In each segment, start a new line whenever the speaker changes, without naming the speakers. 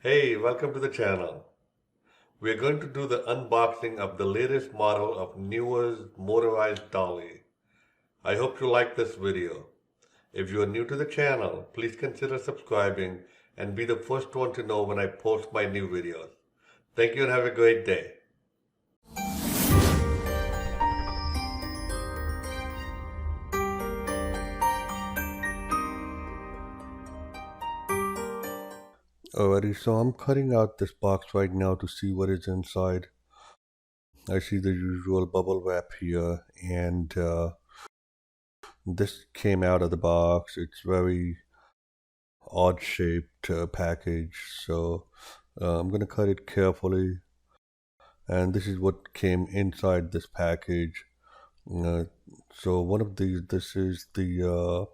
Hey, welcome to the channel. We're going to do the unboxing of the latest model of Neewar's motorized dolly. I hope you like this video. If you are new to the channel, please consider subscribing and be the first one to know when I post my new videos. Thank you and have a great day. Alrighty, so I'm cutting out this box right now to see what is inside. I see the usual bubble wrap here, and this came out of the box. It's very odd shaped package, so I'm gonna cut it carefully, and this is what came inside this package. uh, so one of these, this is the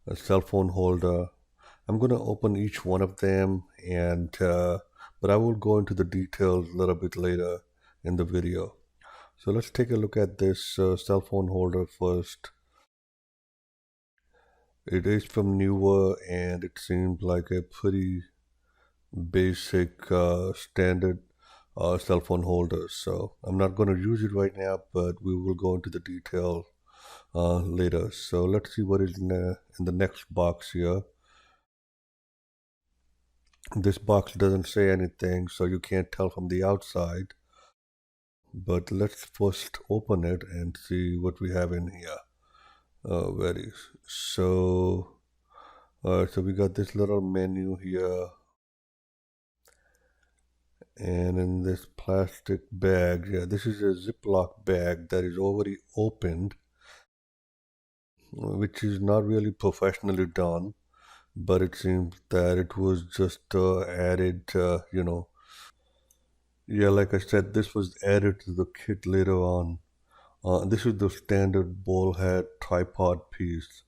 a cell phone holder. I'm gonna open each one of them, and but I will go into the details a little bit later in the video. So let's take a look at this cell phone holder first. It is from Neewar, and it seems like a pretty basic standard cell phone holder. So I'm not going to use it right now, but we will go into the detail later. So let's see what is in the next box here. This box doesn't say anything, so you can't tell from the outside. But let's first open it and see what we have in here. Very so. So we got this little menu here, and in this plastic bag, yeah, this is a Ziploc bag that is already opened, which is not really professionally done, but it seems that it was just added, yeah, like I said, this was added to the kit later on. This is the standard ball head tripod piece.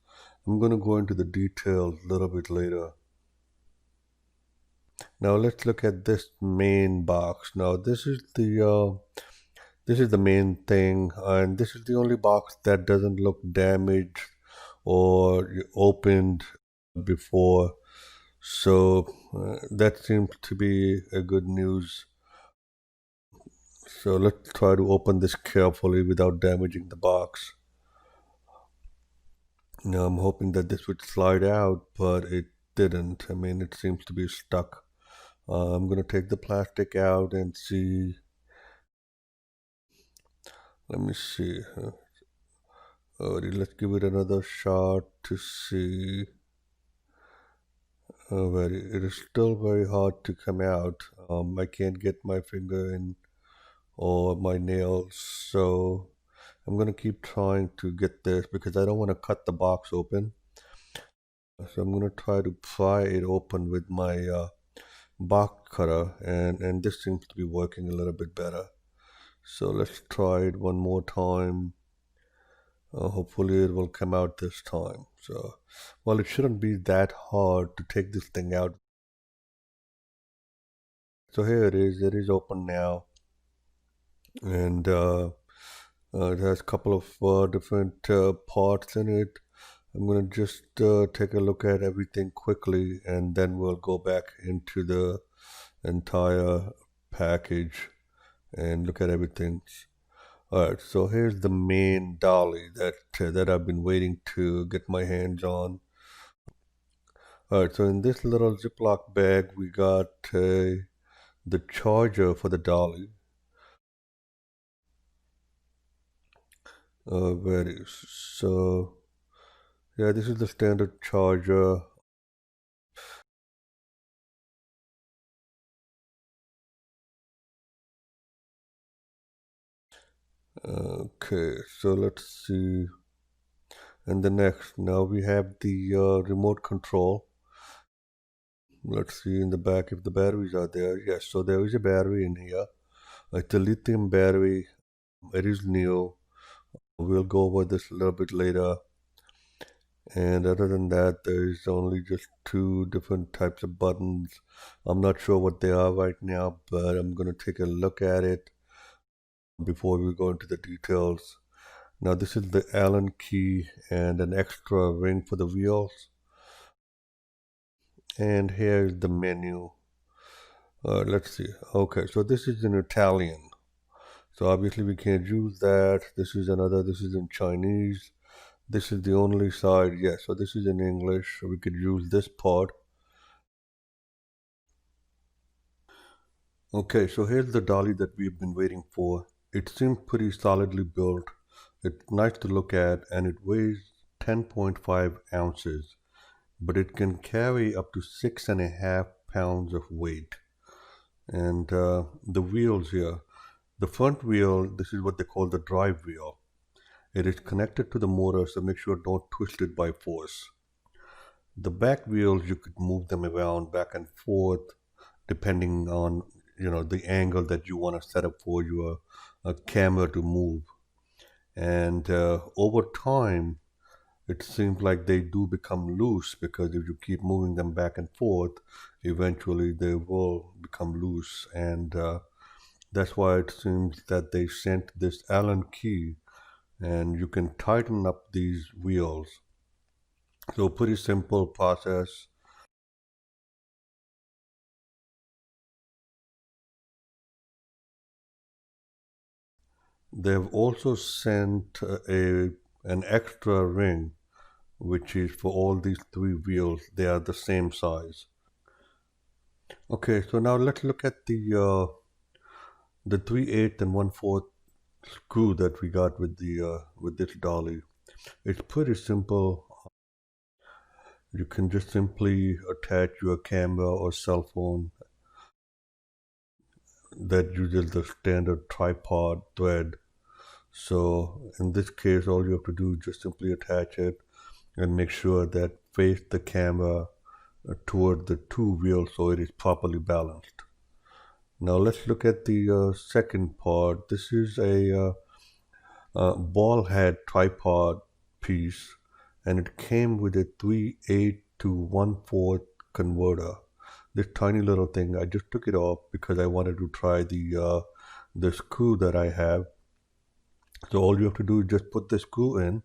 I'm going to go into the details a little bit later. Now let's look at this main box. Now this is the main thing, and this is the only box that doesn't look damaged or opened before. So that seems to be a good news. So let's try to open this carefully without damaging the box. Now I'm hoping that this would slide out, but it didn't. I mean, it seems to be stuck. I'm going to take the plastic out and see. Let me see. Let's give it another shot to see. It is still very hard to come out. I can't get my finger in or my nails, so I'm gonna keep trying to get this because I don't want to cut the box open. So I'm gonna try to pry it open with my box cutter, and this seems to be working a little bit better. So let's try it one more time. Hopefully it will come out this time. So, well, it shouldn't be that hard to take this thing out. So here it is. It is open now, and it has a couple of different parts in it. I'm gonna just take a look at everything quickly, and then we'll go back into the entire package and look at everything. Alright, so here's the main dolly that I've been waiting to get my hands on. Alright, so in this little Ziploc bag, we got the charger for the dolly. Where is so? Yeah, this is the standard charger. Okay, so let's see. And the next, now we have the remote control. Let's see in the back if the batteries are there. Yes, so there is a battery in here. It's a lithium battery. It is new. We'll go over this a little bit later. And other than that, there's only just two different types of buttons. I'm not sure what they are right now, but I'm going to take a look at it before we go into the details. Now this is the Allen key and an extra ring for the wheels. And here's the menu. Let's see. Okay, so this is in Italian. So obviously we can't use that. This is another, this is in Chinese. This is the only side, yes. So this is in English. So we could use this part. Okay, so here's the dolly that we've been waiting for. It seems pretty solidly built. It's nice to look at and it weighs 10.5 ounces, but it can carry up to 6.5 pounds of weight. And the wheels here, the front wheel, this is what they call the drive wheel. It is connected to the motor, so make sure don't twist it by force. The back wheels, you could move them around back and forth depending on the angle that you want to set up for your camera to move. And over time, it seems like they do become loose because if you keep moving them back and forth, eventually they will become loose. And that's why it seems that they sent this Allen key and you can tighten up these wheels. So pretty simple process. They've also sent an extra ring which is for all these three wheels. They are the same size. Okay, so now let's look at the 3/8 and 1/4 screw that we got with the with this dolly. It's pretty simple. You can just simply attach your camera or cell phone that uses the standard tripod thread. So in this case, all you have to do is just simply attach it and make sure that face the camera toward the two wheels so it is properly balanced. Now let's look at the second part. This is a ball head tripod piece and it came with a 3/8 to 1/4 converter. This tiny little thing, I just took it off because I wanted to try the screw that I have. So all you have to do is just put the screw in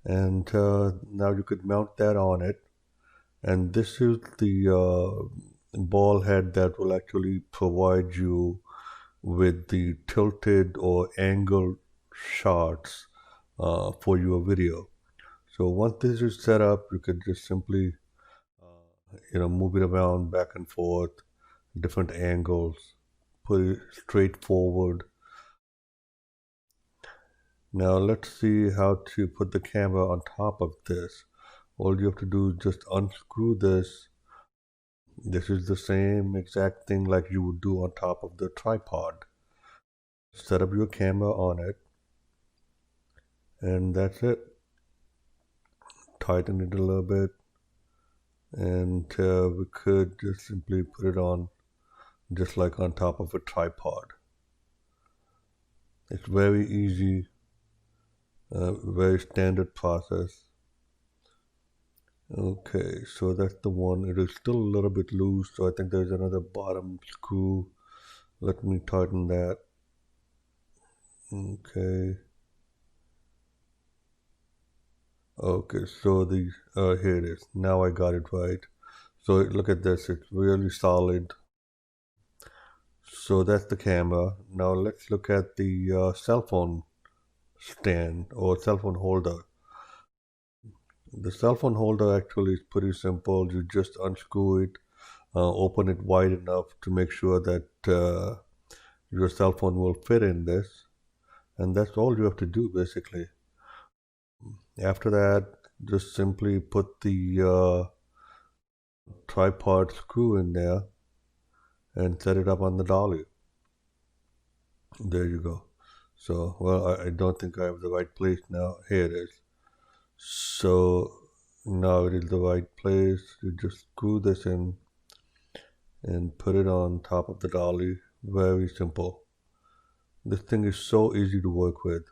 and now you could mount that on it. And this is the ball head that will actually provide you with the tilted or angled shots for your video. So once this is set up, you can just simply move it around back and forth, different angles, put it straight forward. Now let's see how to put the camera on top of this. All you have to do is just unscrew this. This is the same exact thing like you would do on top of the tripod. Set up your camera on it, and that's it. Tighten it a little bit, and we could just simply put it on just like on top of a tripod. It's very easy, very standard process. Okay, so that's the one. It is still a little bit loose, so I think there's another bottom screw. Let me tighten that. Okay. Okay, so the here it is. Now I got it right. So look at this, it's really solid. So that's the camera. Now let's look at the cell phone stand or cell phone holder. The cell phone holder actually is pretty simple. You just unscrew it, open it wide enough to make sure that your cell phone will fit in this. And that's all you have to do basically. After that, just simply put the tripod screw in there and set it up on the dolly. There you go. So, well, I don't think I have the right place now. Here it is. So now it is the right place. You just screw this in and put it on top of the dolly. Very simple. This thing is so easy to work with.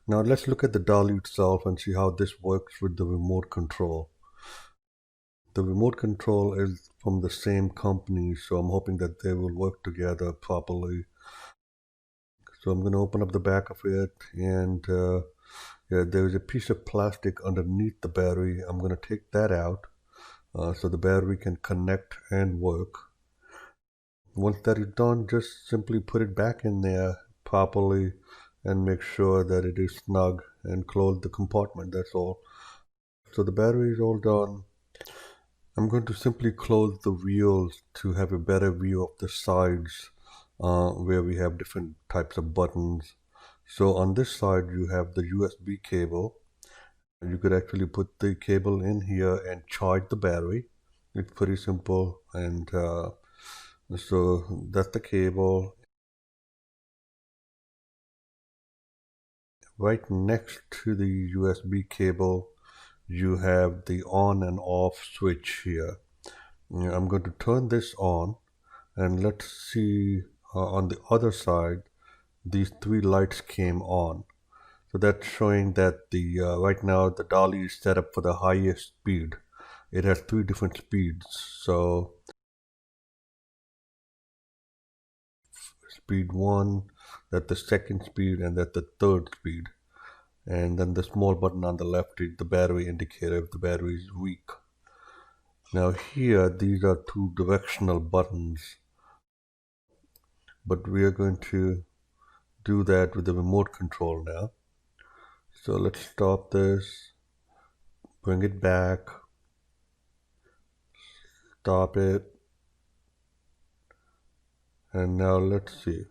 Now let's look at the dolly itself and see how this works with the remote control. The remote control is from the same company, so I'm hoping that they will work together properly. So I'm going to open up the back of it and yeah, there is a piece of plastic underneath the battery. I'm going to take that out so the battery can connect and work. Once that is done, just simply put it back in there properly and make sure that it is snug and close the compartment. That's all. So the battery is all done. I'm going to simply close the wheels to have a better view of the sides where we have different types of buttons. So on this side you have the USB cable. You could actually put the cable in here and charge the battery. It's pretty simple, and so that's the cable. Right next to the USB cable you have the on and off switch here. I'm going to turn this on, and let's see on the other side these three lights came on. So that's showing that the right now the dolly is set up for the highest speed. It has three different speeds. So speed 1, that's the second speed, and that's the third speed. And then the small button on the left is the battery indicator if the battery is weak. Now here these are two directional buttons, but we are going to do that with the remote control now. So let's stop this, bring it back, stop it, and now let's see.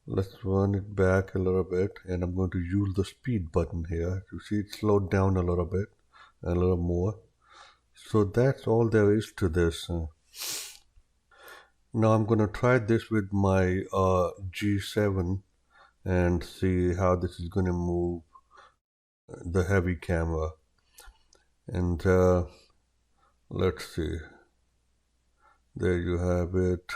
Let's run it back a little bit, and I'm going to use the speed button here. You see it slowed down a little bit, a little more. So that's all there is to this. Now I'm going to try this with my G7 and see how this is going to move the heavy camera. And let's see. There you have it.